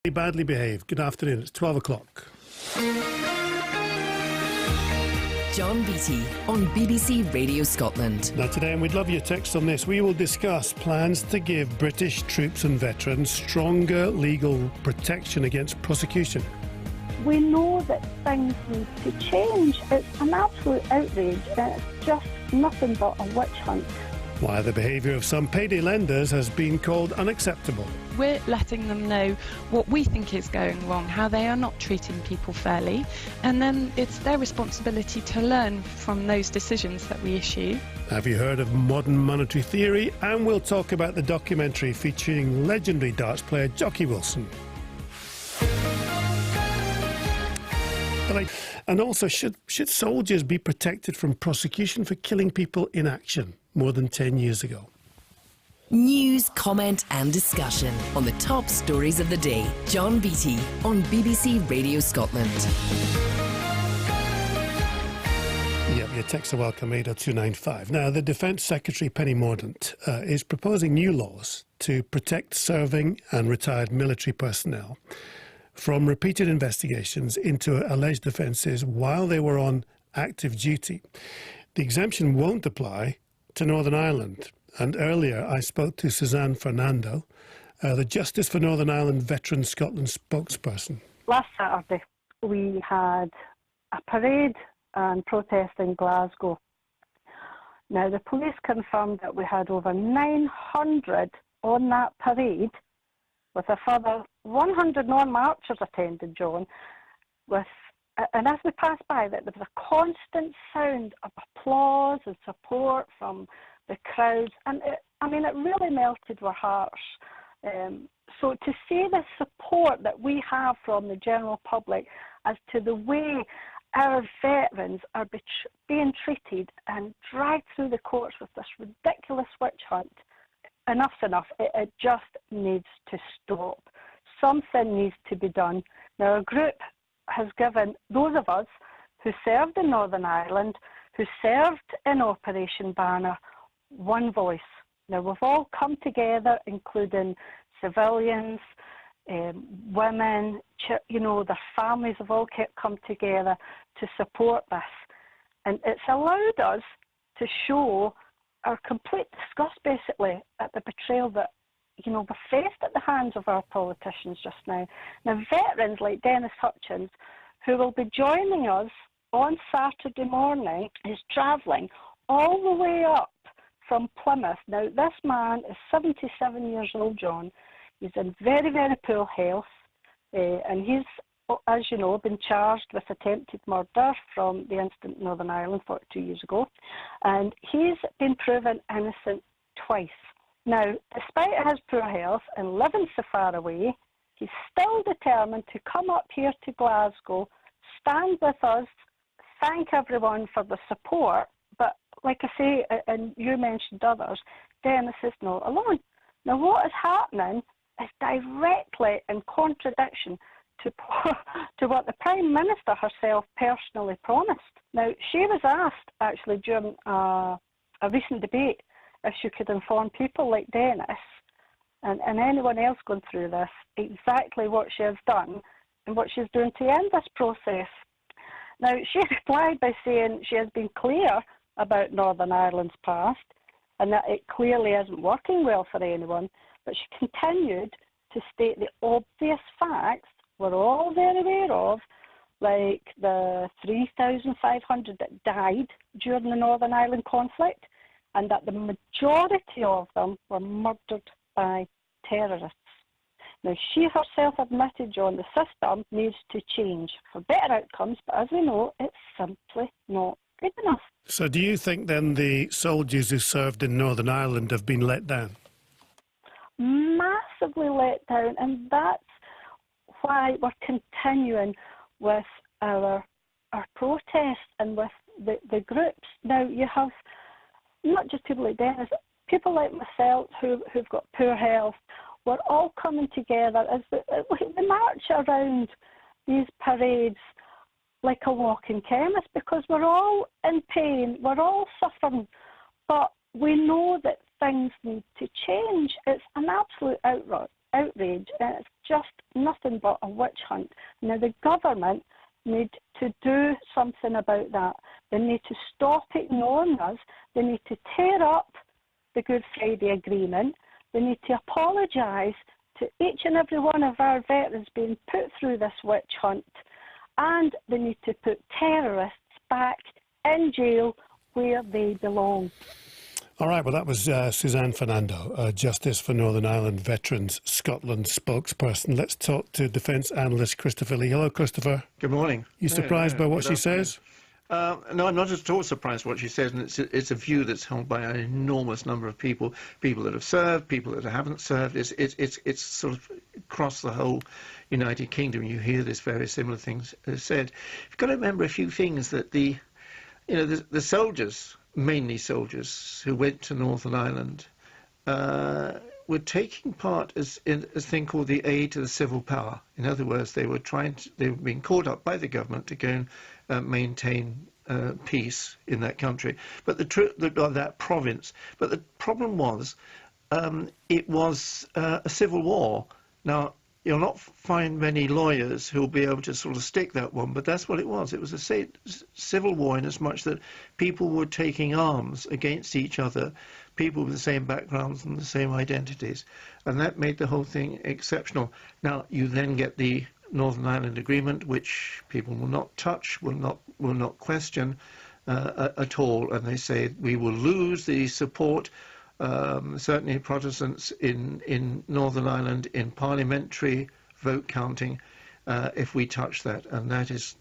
Badly behaved. Good afternoon. It's 12 o'clock. John Beattie on BBC Radio Scotland. Now today, and we'd love your text on this, we will discuss plans to give British troops and veterans stronger legal protection against prosecution. We know that things need to change. It's an absolute outrage and it's just nothing but a witch hunt. Why the behaviour of some payday lenders has been called unacceptable. We're letting them know what we think is going wrong, how they are not treating people fairly, and then it's their responsibility to learn from those decisions that we issue. Have you heard of modern monetary theory? And we'll talk about the documentary featuring legendary darts player Jocky Wilson. And also, should soldiers be protected from prosecution for killing people in action more than 10 years ago? News, comment and discussion on the top stories of the day. John Beattie on BBC Radio Scotland. Yep, your texts are welcome, 80295. Now, the Defence Secretary, Penny Mordaunt, is proposing new laws to protect serving and retired military personnel from repeated investigations into alleged offences while they were on active duty. The exemption won't apply to Northern Ireland. And earlier I spoke to Suzanne Fernando, the Justice for Northern Ireland Veterans Scotland spokesperson. Last Saturday we had a parade and protest in Glasgow. Now the police confirmed that we had over 900 on that parade, with a further 100 non-marchers attended, John, and as we passed by, that there was a constant sound of applause and support from the crowds, and it really melted our hearts. So to see the support that we have from the general public as to the way our veterans are being treated and dragged through the courts with this ridiculous witch hunt, enough's enough. It just needs to stop. Something needs to be done. Now, our group has given those of us who served in Northern Ireland, who served in Operation Banner, one voice. Now, we've all come together, including civilians, women, their families have all come together to support this. And it's allowed us to show our complete disgust, basically, at the betrayal that, we're faced at the hands of our politicians just now. Now, veterans like Dennis Hutchins, who will be joining us on Saturday morning, is travelling all the way up from Plymouth. Now, this man is 77 years old, John. He's in very, very poor health, and he's, as you know, been charged with attempted murder from the incident in Northern Ireland 42 years ago, and he's been proven innocent twice. Now, despite his poor health and living so far away, he's still determined to come up here to Glasgow, stand with us, thank everyone for the support, but like I say, and you mentioned others, Dennis is not alone. Now, what is happening is directly in contradiction to what the Prime Minister herself personally promised. Now, she was asked, actually, during a recent debate, if she could inform people like Dennis and anyone else going through this exactly what she has done and what she's doing to end this process. Now, she replied by saying she has been clear about Northern Ireland's past and that it clearly isn't working well for anyone, but she continued to state the obvious facts we're all very aware of, like the 3,500 that died during the Northern Ireland conflict, and that the majority of them were murdered by terrorists. Now, she herself admitted, John, the system needs to change for better outcomes, but as we know, it's simply not good enough. So do you think then the soldiers who served in Northern Ireland have been let down? Massively let down, and that's why we're continuing with our protests and with the groups. Now, you have not just people like Dennis, people like myself who've got poor health. We're all coming together as we march around these parades like a walking chemist, because we're all in pain, we're all suffering, but we know that things need to change. It's an absolute outrage, and it's just nothing but a witch hunt. Now, the government need to do something about that. They need to stop ignoring us. They need to tear up the Good Friday Agreement. They need to apologise to each and every one of our veterans being put through this witch hunt, and they need to put terrorists back in jail where they belong. All right, well, that was Suzanne Fernando, Justice for Northern Ireland Veterans Scotland spokesperson. Let's talk to defence analyst Christopher Lee. Hello, Christopher. Good morning. You surprised by what she says? No, I'm not at all surprised what she says, and it's a view that's held by an enormous number of people that have served, people that haven't served. It's sort of across the whole United Kingdom. You hear this very similar things said. You've got to remember a few things, that the soldiers, mainly soldiers who went to Northern Ireland, were taking part in a thing called the aid to the civil power. In other words, they were being called up by the government to go and maintain peace in that country, that province. But the problem was, it was a civil war. Now, you'll not find many lawyers who will be able to sort of stick that one, but that's what it was. It was a civil war, in as much that people were taking arms against each other, people with the same backgrounds and the same identities, and that made the whole thing exceptional. Now, you then get the Northern Ireland Agreement, which people will not touch, will not question at all, and they say we will lose the support, certainly Protestants in Northern Ireland, in parliamentary vote counting, if we touch that, and that is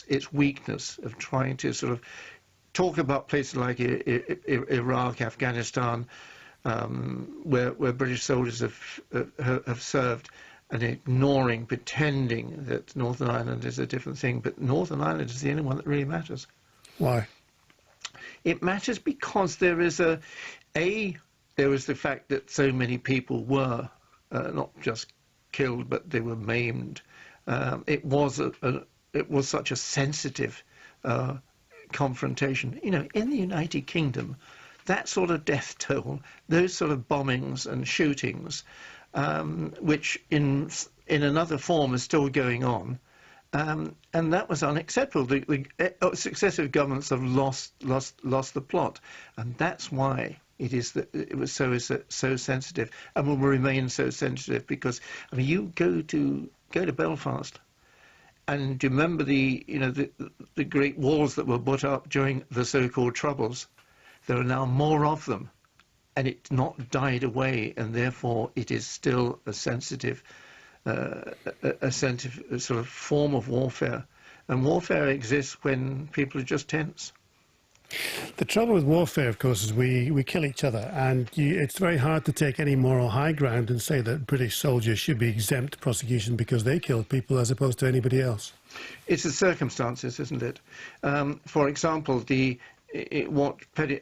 its weakness of trying to sort of talk about places like Iraq, Afghanistan, where British soldiers have served, and ignoring, pretending that Northern Ireland is a different thing. But Northern Ireland is the only one that really matters. Why? It matters because there was the fact that so many people were not just killed, but they were maimed. It was such a sensitive confrontation. You know, in the United Kingdom, that sort of death toll, those sort of bombings and shootings, which in another form is still going on, and that was unacceptable. The successive governments have lost the plot, and that's why it was so sensitive, and will remain so sensitive. Because I mean, you go to Belfast, and do you remember the great walls that were put up during the so-called Troubles? There are now more of them, and it's not died away, and therefore it is still a sensitive sort of form of warfare. And warfare exists when people are just tense. The trouble with warfare, of course, is we kill each other, and it's very hard to take any moral high ground and say that British soldiers should be exempt prosecution because they killed people as opposed to anybody else. It's the circumstances, isn't it? For example, what Penny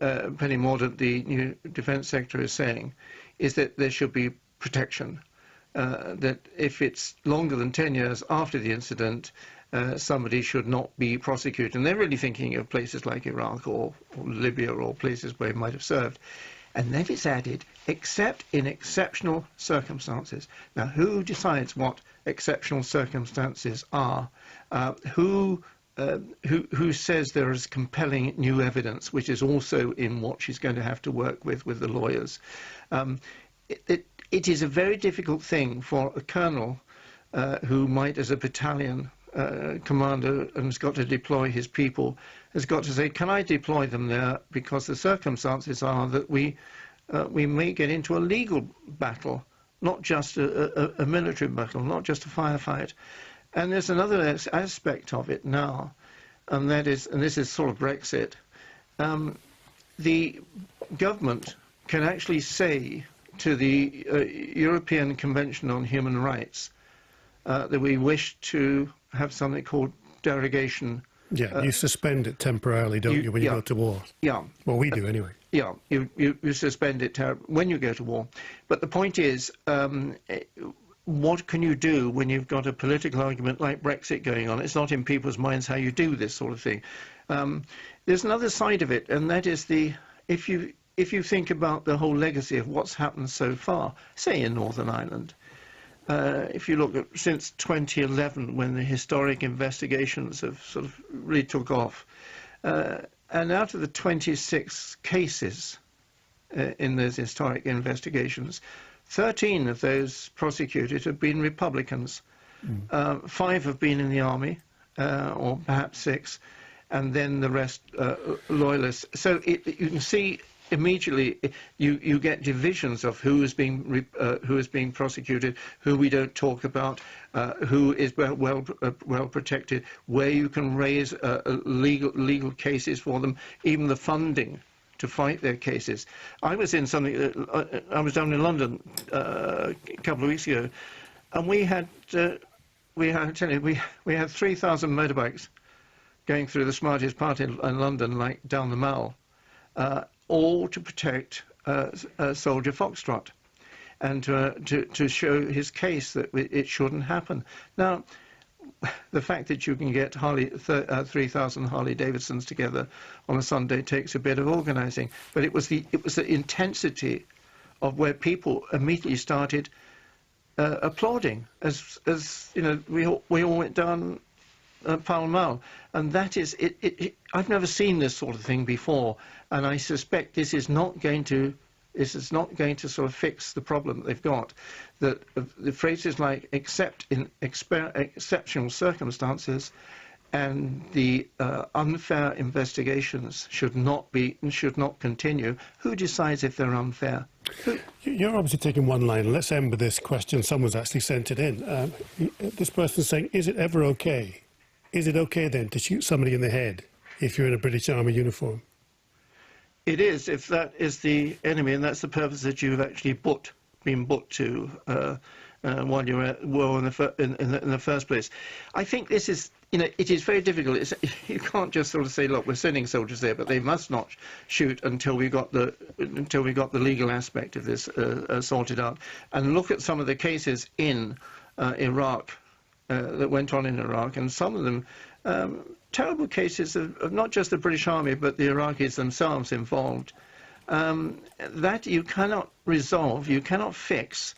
Mordaunt, the new Defence Secretary, is saying is that there should be protection, that if it's longer than 10 years after the incident, somebody should not be prosecuted. And they're really thinking of places like Iraq or Libya, or places where he might have served. And then it's added, except in exceptional circumstances. Now, who decides what exceptional circumstances are? Who says there is compelling new evidence, which is also in what she's going to have to work with the lawyers. It is a very difficult thing for a colonel who might, as a battalion commander, and has got to deploy his people, has got to say, can I deploy them there? Because the circumstances are that we may get into a legal battle, not just a military battle, not just a firefight. And there's another aspect of it now, and this is sort of Brexit. The government can actually say to the European Convention on Human Rights that we wish to have something called derogation. Yeah, you suspend it temporarily, don't you, when you go to war? Yeah. Well, we do anyway. Yeah, you suspend it when you go to war. But the point is, what can you do when you've got a political argument like Brexit going on? It's not in people's minds how you do this sort of thing. There's another side of it, and that is if if you think about the whole legacy of what's happened so far, say in Northern Ireland, if you look at since 2011, when the historic investigations have sort of really took off, and out of the 26 cases in those historic investigations, 13 of those prosecuted have been Republicans. 5 have been in the army, or perhaps 6, and then the rest loyalists. So you can see immediately you get divisions of who is being prosecuted, who we don't talk about, who is well protected, where you can raise legal cases for them, even the funding to fight their cases. I was in something. I was down in London a couple of weeks ago, and we had 3,000 motorbikes going through the smartest part in London, like down the Mall, all to protect Soldier Foxtrot, and to show his case that it shouldn't happen. Now, the fact that you can get 3,000 Harley Davidsons together on a Sunday takes a bit of organising, but it was the intensity of where people immediately started applauding, as you know, we all went down Pall Mall, and that is it. I've never seen this sort of thing before, and I suspect this is not going to sort of fix the problem they've got. That the phrases like "except in exceptional circumstances" and the unfair investigations should not continue. Who decides if they're unfair? You're obviously taking one line. Let's end with this question. Someone's actually sent it in. This person's saying, is it ever okay? Is it okay then to shoot somebody in the head if you're in a British Army uniform? It is, if that is the enemy, and that's the purpose that you've actually been put to while you're at war in the first place. I think this is, you know, it is very difficult. You can't just sort of say, look, we're sending soldiers there, but they must not shoot until we got the legal aspect of this sorted out. And look at some of the cases in Iraq that went on in Iraq, and some of them terrible cases of not just the British Army but the Iraqis themselves involved, that you cannot resolve, you cannot fix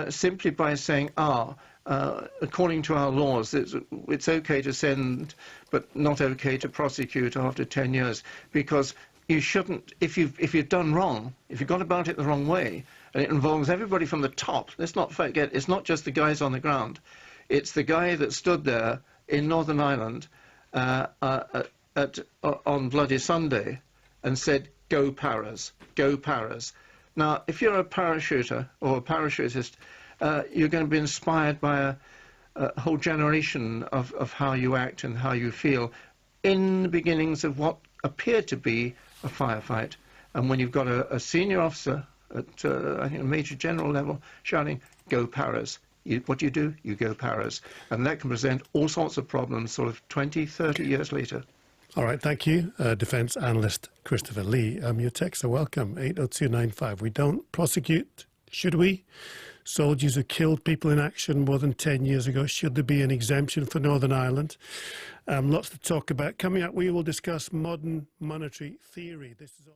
simply by saying, according to our laws, it's okay to send but not okay to prosecute after 10 years, because you shouldn't, if you've done wrong, if you've gone about it the wrong way, and it involves everybody from the top. Let's not forget, it's not just the guys on the ground. It's the guy that stood there in Northern Ireland on Bloody Sunday and said, "Go Paras, go Paras." Now, if you're a parachuter or a parachutist, you're going to be inspired by a whole generation of how you act and how you feel in the beginnings of what appeared to be a firefight. And when you've got a senior officer at, I think, a major general level shouting, "Go Paras," what do? You go Paras. And that can present all sorts of problems sort of 20, 30 years later. All right, thank you, Defence Analyst Christopher Lee. Your texts are welcome, 80295. We don't prosecute, should we? Soldiers who killed people in action more than 10 years ago. Should there be an exemption for Northern Ireland? Lots to talk about. Coming up, we will discuss modern monetary theory. This is all